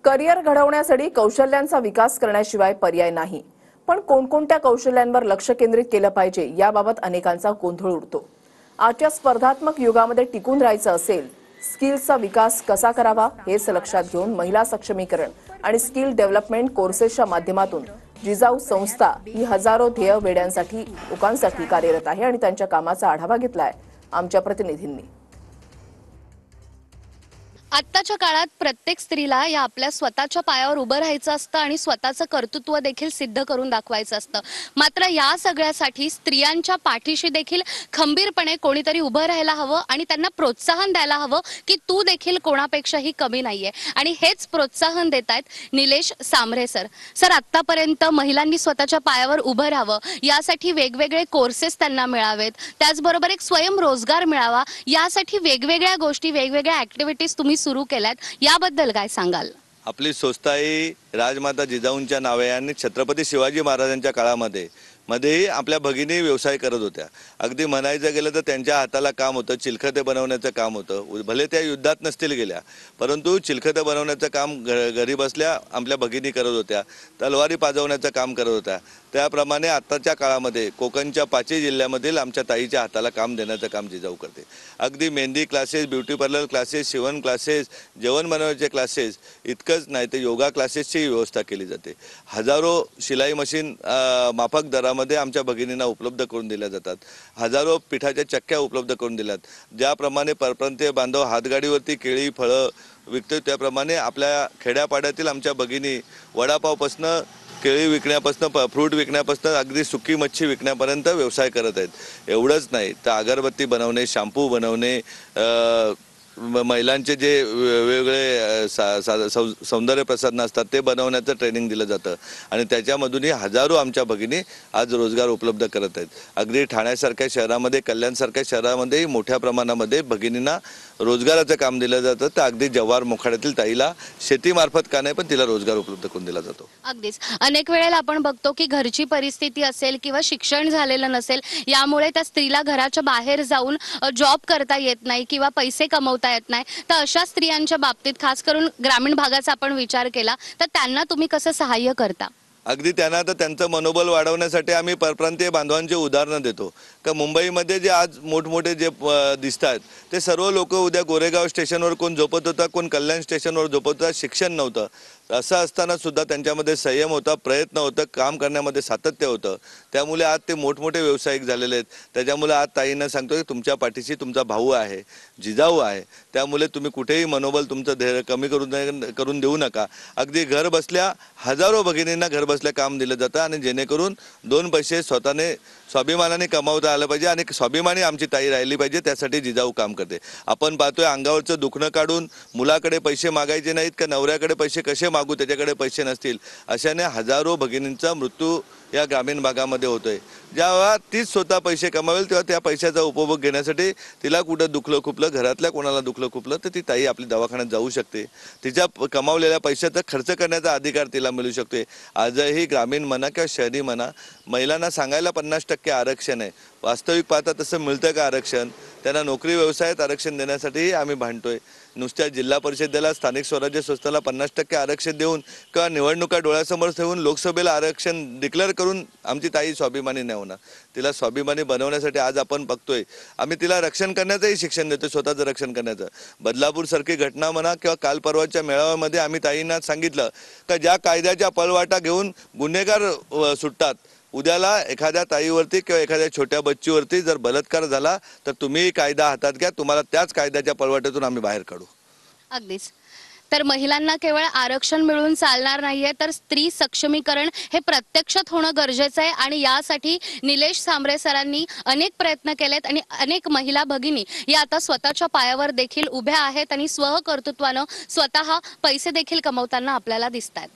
Career घडवण्यासाठी कौशल्यांचा विकास करण्याशिवाय पर्याय नाही. पण कोणकोणत्या कौशल्यांवर लक्ष केंद्रित केलं पाहिजे याबाबत अनेकांचा गोंधळ उडतो. आजच्या स्पर्धात्मक युगामध्ये टिकून राहायचं असेल, स्किल्सचा विकास कसा करावा हेच लक्षात घेऊन महिला सक्षमीकरण आणि स्किल डेव्हलपमेंट कोर्सेसच्या माध्यमातून जिजाऊ संस्था ही हजारो ध्येय वेड्यांसाठी लोकांसाठी कार्यरत आहे आणि त्यांच्या कामाचा आढावा घेतलाय आमच्या प्रतिनिधींनी. आत्ताच्या काळात प्रत्येक स्त्रीला या आपल्या स्वतःच्या पायावर उभं राहायचं असतं आणि स्वतःचं कर्तृत्व देखील सिद्ध करून दाखवायचं असतं. मात्र या सगळ्यासाठी स्त्रियांच्या पाठीशी देखील खंबीरपणे कोणीतरी उभं राहायला हवं आणि त्यांना प्रोत्साहन द्यायला हवं की तू देखील कोणापेक्षाही कमी नाहीये. आणि हेच प्रोत्साहन देत आहेत निलेश सांभरे सर. आत्तापर्यंत महिलांनी स्वतःच्या पायावर उभं राहावं यासाठी वेगवेगळे कोर्सेस त्यांना मिळावेत, त्याचबरोबर एक स्वयंरोजगार मिळावा यासाठी वेगवेगळ्या गोष्टी, वेगवेगळ्या ऍक्टिव्हिटीज तुम्ही सुरू केल्यात, याबद्दल काय सांगाल? आपली संस्था ही राजमाता जिजाऊंच्या नावे आणि छत्रपती शिवाजी महाराजांच्या काळामध्ये आपल्या भगिनी व्यवसाय करत होत्या. अगदी म्हणायचं गेलं तर त्यांच्या हाताला काम होतं, चिलखते बनवण्याचं काम होतं. भले त्या युद्धात नसतील गेल्या, परंतु चिलखते बनवण्याचं काम घरी बसल्या आपल्या भगिनी करत होत्या. तलवारी पाजवण्याचं काम करत होत्या. त्याप्रमाणे आत्ताच्या काळामध्ये कोकणच्या 5 जिल्ह्यामधील आमच्या ताईच्या हाताला काम देण्याचं काम जिजाऊ करते. अगदी mehndi classes, beauty parlour classes, शिवण क्लासेस, जेवण बनवण्याचे क्लासेस, इतकंच नाही तर योगा क्लासेसची व्यवस्था केली जाते. हजारो शिलाई मशीन माफक दरामध्ये आमच्या भगिनींना उपलब्ध करून दिल्या जातात. हजारो पिठाच्या चक्क्या उपलब्ध करून दिल्यात. ज्याप्रमाणे परप्रांतीय बांधव हातगाडीवरती केळी फळं विकतो, त्याप्रमाणे आपल्या खेड्यापाड्यातील आमच्या भगिनी वडापावपासनं, केळी विकण्यापासून, फ्रूट विकण्यापासून अगदी सुकी मच्छी विकण्यापर्यंत व्यवसाय करत आहेत. एवढंच नाही तर अगरबत्ती बनवणे, शॅम्पू बनवणे, महिलांचे जे वेगवेगळे सौंदर्य प्रसाधन असतात ते बनवण्याचं ट्रेनिंग दिलं जातं आणि त्याच्यामधूनही हजारो आमच्या भगिनी आज रोजगार उपलब्ध करत आहेत. अगदी ठाण्यासारख्या शहरामध्ये, कल्याणसारख्या शहरामध्येही मोठ्या प्रमाणामध्ये भगिनींना रोजगाराचं काम दिलं जातं. तर अगदी जव्हार मोखाड्यातील ताईला शेतीमार्फत का नाही पण तिला रोजगार उपलब्ध करून दिला जातो. अगदीच अनेक वेळेला आपण बघतो की घरची परिस्थिती असेल किंवा शिक्षण झालेलं नसेल, यामुळे त्या स्त्रीला घराच्या बाहेर जाऊन जॉब करता येत नाही किंवा पैसे कमवता येत नाही. तर अशा स्त्रियांच्या बाबतीत खास करून ग्रामीण भागाचा आपण विचार केला तर त्यांना तुम्ही कसं सहाय्य करता? अगदी त्यांना तर त्यांचं मनोबल वाढवण्यासाठी आम्ही परप्रांतीय बांधवांचे उदाहरणं देतो का मुंबईमध्ये जे आज मोठमोठे जे दिसत आहेत ते सर्व लोक उद्या गोरेगाव स्टेशनवर कोण झोपत होता, कोण कल्याण स्टेशनवर झोपत होता. शिक्षण नव्हतं, असं असताना सुद्धा त्यांच्यामध्ये संयम होता, प्रयत्न होतं, काम करण्यामध्ये सातत्य होतं. त्यामुळे आज ते मोठमोठे व्यावसायिक झालेले आहेत. त्याच्यामुळे आज ताईंना सांगतो की तुमच्या पाठीशी तुमचा भाऊ आहे, जिजाऊ आहे. त्यामुळे तुम्ही कुठेही मनोबल तुमचं धैर्य कमी करून देऊ नका. अगदी घर बसल्या हजारो भगिनींना घर बसल्या काम दिलं जातं आणि जेणेकरून 2 पैसे स्वतःने स्वाभिमानाने कमावता आलं पाहिजे आणि स्वाभिमानी आमची ताई राहिली पाहिजे. त्यासाठी जिजाऊ काम करते. आपण पाहतोय अंगावरचं दुखणं काढून मुलाकडे पैसे मागायचे नाहीत का नवऱ्याकडे पैसे कसे मागू, त्याच्याकडे पैसे नसतील, अशाने हजारो भगिनींचा मृत्यू या ग्रामीण भागामध्ये होतोय. जेव्हा तीच स्वतः पैसे कमावेल तेव्हा त्या पैशाचा उपभोग घेण्यासाठी तिला कुठं दुखलं खुपलं, घरातल्या कोणाला दुखलं खुपलं तर ती ताई आपली दवाखान्यात जाऊ शकते. तिच्या कमावलेल्या पैशाचा खर्च करण्याचा अधिकार तिला मिळू शकते. आजही ग्रामीण म्हणा किंवा शहरी म्हणा, महिलांना सांगायला 50% आरक्षण आहे. वास्तविक पाहता तसं मिळतं का आरक्षण? त्यांना नोकरी व्यवसायात आरक्षण देण्यासाठीही आम्ही भांडतोय. नुसत्या जिल्हा परिषदेला, स्थानिक स्वराज्य संस्थेला 50% आरक्षण देऊन किंवा निवडणुका डोळ्यासमोर ठेवून लोकसभेला आरक्षण डिक्लेअर करून आमची ताई स्वाभिमानी नाही होणार. तिला स्वाभिमानी बनवण्यासाठी आज आपण बघतोय आम्ही तिला रक्षण करण्याचंही शिक्षण देतो, स्वतःचं रक्षण करण्याचं. बदलापूरसारखी घटना म्हणा किंवा काल परवाच्या मेळाव्यामध्ये आम्ही ताईंना सांगितलं का ज्या कायद्याच्या पळवाटा घेऊन गुन्हेगार सुटतात, उद्याला एखाद्या ताईवरती किंवा एखाद्या छोट्या बच्चीवरती जर बलात्कार झाला तर तुम्ही कायदा हातात घ्या, तुम्हाला त्याच कायद्याच्या पळवाट्यातून आम्ही बाहेर काढू. अगदीच. तर महिलांना केवळ आरक्षण मिळून चालणार नाहीये, तर स्त्री सक्षमीकरण हे प्रत्यक्षात होणं गरजेचं आहे आणि यासाठी निलेश सांभरे सरांनी अनेक प्रयत्न केलेत आणि अनेक महिला भगिनी या आता स्वतःच्या पायावर देखील उभ्या आहेत आणि स्वकर्तृत्वानं स्वतः पैसे देखील कमवताना आपल्याला दिसतात.